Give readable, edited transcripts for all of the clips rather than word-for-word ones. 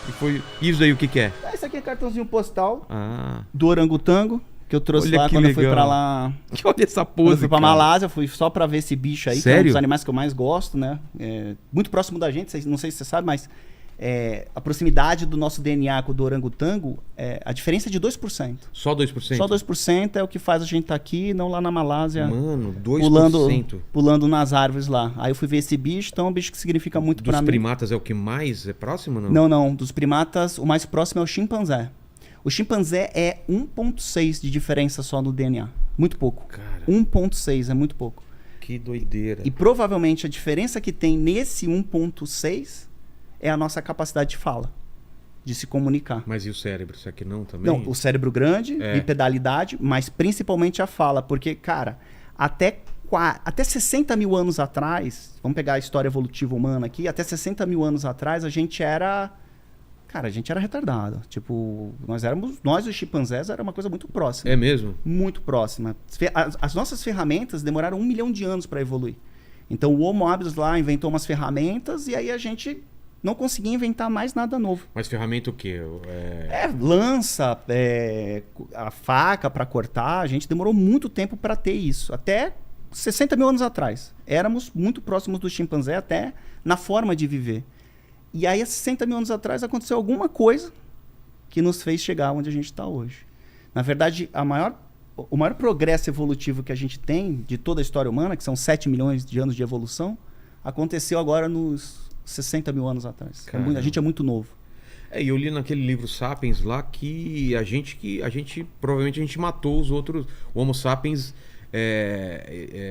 E foi... Isso aí o que é? Esse aqui é cartãozinho postal Ah. do orangotango, que eu trouxe Olha lá que quando eu fui legal. pra lá. Olha essa Quando eu pose, fui pra cara. Malásia, fui só pra ver esse bicho aí, que é um Sério? dos animais que eu mais gosto, né? É, muito próximo da gente, não sei se você sabe, mas a proximidade do nosso DNA com o do orangotango, a diferença é de 2%. Só 2%? Só 2% é o que faz a gente estar aqui, não lá na Malásia, Mano, 2%. pulando nas árvores lá. Aí eu fui ver esse bicho, então é um bicho que significa muito Dos pra mim. primatas é o que mais é próximo, não? Não. Dos primatas, o mais próximo é o chimpanzé. O chimpanzé é 1,6 de diferença só no DNA. Muito pouco. Cara. 1,6 é muito pouco. Que doideira. E provavelmente a diferença que tem nesse 1,6 é a nossa capacidade de fala, de se comunicar. Mas e o cérebro? Isso aqui não também? Não, o cérebro grande, bipedalidade, mas principalmente a fala. Porque, cara, até 60 mil anos atrás, vamos pegar a história evolutiva humana aqui, até 60 mil anos atrás a gente era retardado. Tipo, nós os chimpanzés era uma coisa muito próxima. É mesmo? Muito próxima. As nossas ferramentas demoraram 1 milhão de anos para evoluir. Então o Homo habilis lá inventou umas ferramentas e aí a gente não conseguia inventar mais nada novo. Mas ferramenta o quê? Lança, a faca para cortar, a gente demorou muito tempo para ter isso. Até 60 mil anos atrás. Éramos muito próximos do chimpanzé até na forma de viver. E aí, há 60 mil anos atrás, aconteceu alguma coisa que nos fez chegar onde a gente está hoje. Na verdade, o maior progresso evolutivo que a gente tem de toda a história humana, que são 7 milhões de anos de evolução, aconteceu agora nos 60 mil anos atrás. A gente é muito novo. E eu li naquele livro Sapiens lá que a gente provavelmente a gente matou os outros. O Homo sapiens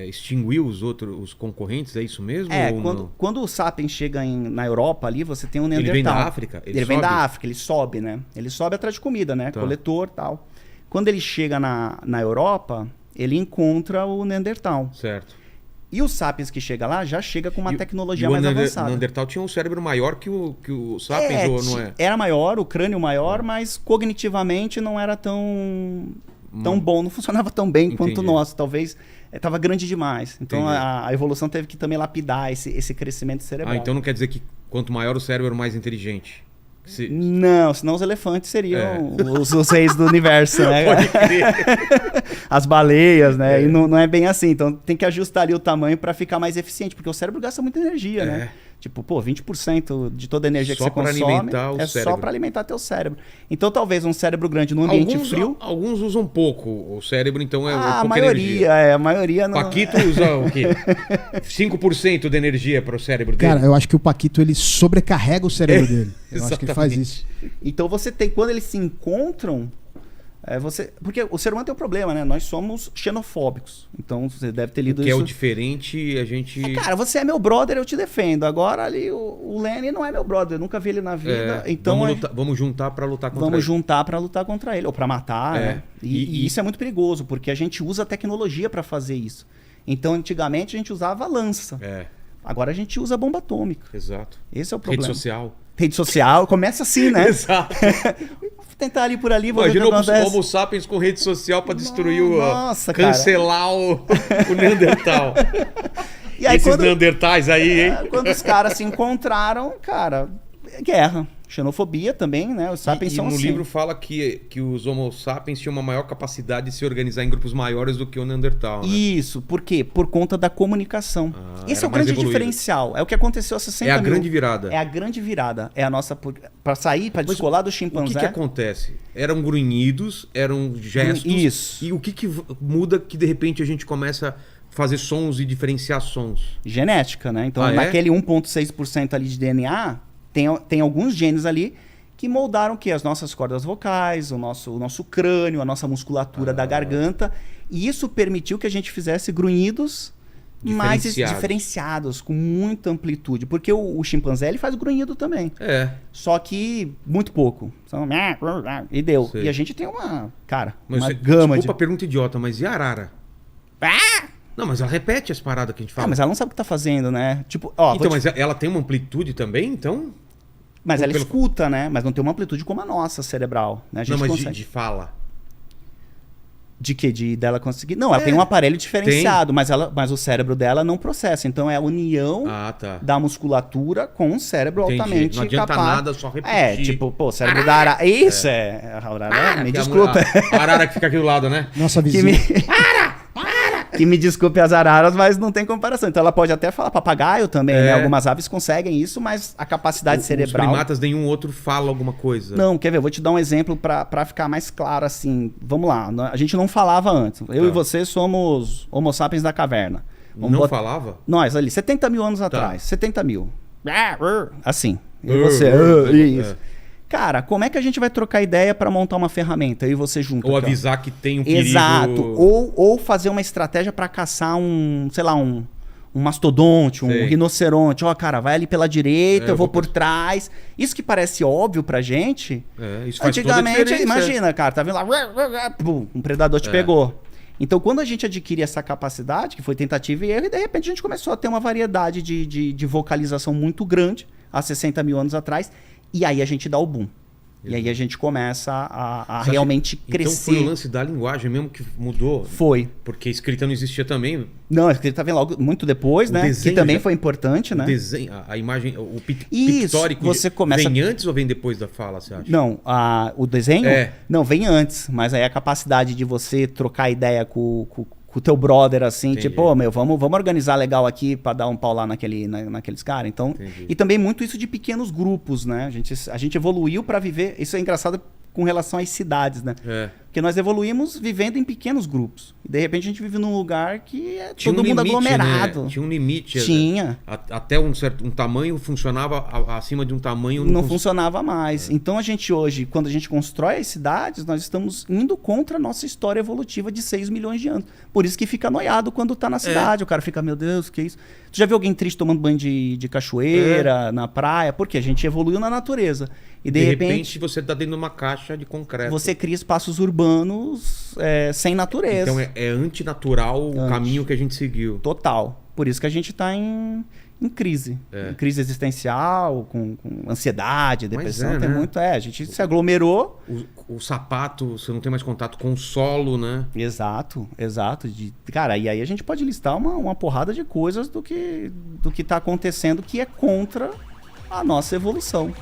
extinguiu os concorrentes, é isso mesmo? Quando o Sapiens chega na Europa ali, você tem um Neandertal. Ele vem da África? Ele vem da África, ele sobe, né? Ele sobe atrás de comida, né? Tá. Coletor e tal. Quando ele chega na Europa, ele encontra o Neandertal. Certo. E o Sapiens que chega lá já chega com uma tecnologia mais avançada. O Neandertal tinha um cérebro maior que o Sapiens, ou não é? Era maior, o crânio maior, mas cognitivamente não era tão bom, não funcionava tão bem quanto o nosso. Talvez estava grande demais. Então a evolução teve que também lapidar esse crescimento cerebral. Então não quer dizer que quanto maior o cérebro, mais inteligente? Não, senão os elefantes seriam os reis do universo, né? Pode crer. As baleias, né? E não é bem assim. Então tem que ajustar ali o tamanho para ficar mais eficiente, porque o cérebro gasta muita energia, né? Tipo, 20% de toda a energia que você consome só para alimentar teu cérebro. Então talvez um cérebro grande num ambiente frio... Alguns usam pouco o cérebro, então a maioria, a maioria não... Paquito usa o quê? 5% de energia para o cérebro dele? Cara, eu acho que o Paquito, ele sobrecarrega o cérebro dele. Eu acho que ele faz isso. Então você tem, quando eles se encontram, porque o ser humano tem um problema, né? Nós somos xenofóbicos. Então você deve ter lido isso. Que é o diferente, a gente... cara, você é meu brother, eu te defendo. Agora ali o Lenny não é meu brother, eu nunca vi ele na vida. Então vamos juntar para lutar contra ele. Vamos juntar para lutar contra ele, ou para matar, né? E isso é muito perigoso, porque a gente usa tecnologia para fazer isso. Então antigamente a gente usava lança. Agora a gente usa bomba atômica. Exato. Esse é o problema. Rede social, começa assim, né? Exato. Tentar ali por ali. Imagina o Homo sapiens com rede social para destruir cancelar o Neandertal. E aí, esses Neandertais aí, hein? Quando os caras se encontraram, cara, guerra. Xenofobia também, né? Os sapiens são assim. E no livro fala que os Homo sapiens tinham uma maior capacidade de se organizar em grupos maiores do que o Neandertal, né? Isso. Por quê? Por conta da comunicação. Esse é o grande diferencial. É o que aconteceu há 60 mil. É a grande virada. É a grande virada. É a nossa... Para sair, para descolar do chimpanzé... O que acontece? Eram grunhidos, eram gestos... Isso. E o que muda que de repente a gente começa a fazer sons e diferenciar sons? Genética, né? Então naquele 1,6% ali de DNA... Tem alguns genes ali que moldaram o quê? As nossas cordas vocais, o nosso crânio, a nossa musculatura da garganta. E isso permitiu que a gente fizesse grunhidos mais diferenciados, com muita amplitude. Porque o chimpanzé ele faz grunhido também. Só que muito pouco. E deu. Sei. E a gente tem uma gama Desculpa a pergunta idiota, mas e a arara? Não, mas ela repete as paradas que a gente fala. Mas ela não sabe o que tá fazendo, né? Tipo, mas ela tem uma amplitude também, então? Mas ela escuta, né? Mas não tem uma amplitude como a nossa cerebral. Né? A gente consegue... de fala. De quê? Dela conseguir... Não, ela tem um aparelho diferenciado, mas o cérebro dela não processa. Então é a união da musculatura com um cérebro altamente Não adianta capaz. nada, só repetir. Tipo, pô, o cérebro da arara... Isso, a arara, me desculpa. A arara que fica aqui do lado, né? Nossa vizinha. Que me desculpe as araras, mas não tem comparação. Então ela pode até falar papagaio também, né? Algumas aves conseguem isso, mas a capacidade cerebral... Os primatas, nenhum outro fala alguma coisa. Não, quer ver? Eu vou te dar um exemplo pra ficar mais claro assim. Vamos lá, a gente não falava antes. Eu e você somos homo sapiens da caverna. Falava? Nós ali, 70 mil anos atrás. 70 mil. Assim. E você... Isso. Cara, como é que a gente vai trocar ideia para montar uma ferramenta? Eu e você junto. Ou aqui, avisar que tem um perigo... Exato. Ou fazer uma estratégia para caçar um mastodonte, um rinoceronte. Ó, cara, vai ali pela direita, eu vou por trás. Isso que parece óbvio pra gente. Isso faz antigamente, toda a diferença. imagina, cara, tá vendo lá, um predador te pegou. Então, quando a gente adquire essa capacidade, que foi tentativa e erro, e de repente a gente começou a ter uma variedade de vocalização muito grande, há 60 mil anos atrás, e aí a gente dá o boom. E aí a gente começa a realmente crescer. Então foi o lance da linguagem mesmo que mudou? Foi. Porque a escrita não existia também? Não, a escrita vem logo muito depois, né? Que também foi importante, né? O desenho, a imagem, o Isso, pictórico você começa... vem antes ou vem depois da fala, você acha? Não, o desenho? Não, vem antes. Mas aí a capacidade de você trocar ideia com o teu brother, assim, Entendi. tipo, vamos organizar legal aqui pra dar um pau lá naqueles caras. Então, Entendi. e também muito isso de pequenos grupos, né? A gente evoluiu pra viver. Isso é engraçado com relação às cidades, né? Porque nós evoluímos vivendo em pequenos grupos. E de repente a gente vive num lugar que é todo mundo aglomerado. Né? Tinha um limite. Tinha. Até um tamanho funcionava, acima de um tamanho... Não funcionava mais. Então a gente hoje, quando a gente constrói as cidades, nós estamos indo contra a nossa história evolutiva de 6 milhões de anos. Por isso que fica noiado quando tá na cidade. O cara fica, meu Deus, que isso? Tu já viu alguém triste tomando banho de cachoeira, na praia? Porque a gente evoluiu na natureza. E de repente você tá dentro de uma caixa de concreto. Você cria espaços urbanos sem natureza. Então é antinatural o caminho que a gente seguiu. Total. Por isso que a gente está em crise. Em crise existencial, com ansiedade, depressão. Tem muito. A gente se aglomerou. O sapato, você não tem mais contato com o solo, né? Exato. Cara, e aí a gente pode listar uma porrada de coisas do que está acontecendo que é contra a nossa evolução.